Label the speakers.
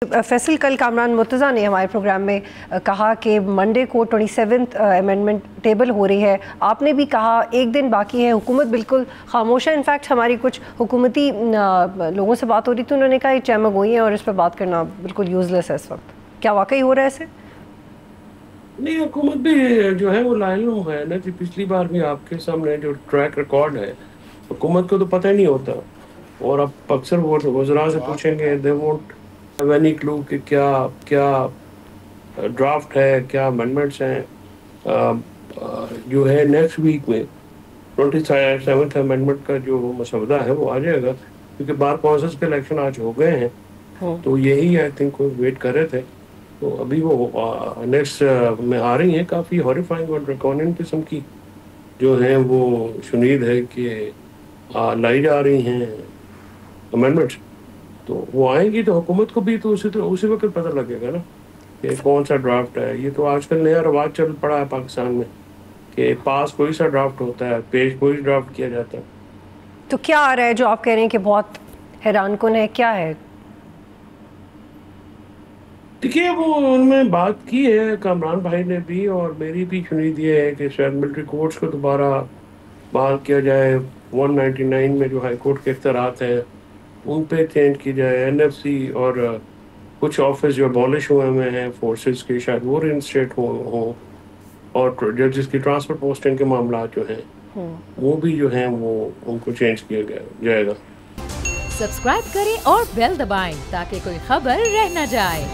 Speaker 1: फैसल कल कामरान मुर्तज़ा ने हमारे प्रोग्राम में कहा कि मंडे को 27th अमेंडमेंट टेबल हो रही है। आपने भी कहा एक दिन बाकी है, हुकूमत बिल्कुल खामोश है। इनफैक्ट हमारी कुछ हुकूमती लोगों से बात हो रही थी, उन्होंने कहा ये चमगोई है और इस पर बात करना बिल्कुल यूज़लेस है इस वक्त। क्या वाकई हो रहा है ऐसे?
Speaker 2: नहीं, हुकूमत भी जो है वो लाइलूम है ना कि पिछली बार भी आपके सामने जो ट्रैक रिकॉर्ड है, हुकूमत को तो पता ही नहीं होता। और अब अक्सर वो वज़रा से पूछेंगे, they won't have any clue कि क्या क्या ड्राफ्ट है, क्या अमेंडमेंट्स हैं। जो है नेक्स्ट वीक में 27th अमेंडमेंट का जो मसौदा है वो आ जाएगा, क्योंकि बार कौंसिल्स के इलेक्शन आज हो गए हैं। तो यही आई थिंक वो वेट कर रहे थे। तो अभी वो नेक्स्ट में आ रही हैं, काफ़ी हॉरिफाइंग और ड्रैकोनियन किस्म की जो हैं वो शुनीद है कि लाई जा रही हैं अमेंडमेंट्स। तो वो आएंगी तो हुकूमत को भी तो उसी वक्त पता लगेगा ना कि कौन सा ड्राफ्ट है। ये तो आजकल नया रवाज चल पड़ा है पाकिस्तान में कि पास कोई सा ड्राफ्ट होता है, पेश कोई ड्राफ्ट किया जाता है।
Speaker 1: तो क्या आ रहा है जो आप कह रहे हैं कि बहुत हैरानकुन है, क्या है?
Speaker 2: देखिए, वो उनमें बात की है कामरान भाई ने भी, और मेरी भी शुनीद ये है कि शायद मिलिट्री कोर्ट्स को दोबारा बहाल किया जाए। 199 में जो हाई कोर्ट के इख्तियारात हैं उन पे चेंज की जाए। एनएफसी और कुछ ऑफिस जो अबॉलिश हुए हुए हैं फोर्सेस के, शायद वो रिइंस्टेट हो। और जजेस की ट्रांसफर पोस्टिंग के मामला जो हैं वो भी जो हैं वो उनको चेंज किया जाएगा।
Speaker 3: सब्सक्राइब करें और बेल दबाएं ताकि कोई खबर रह न जाए।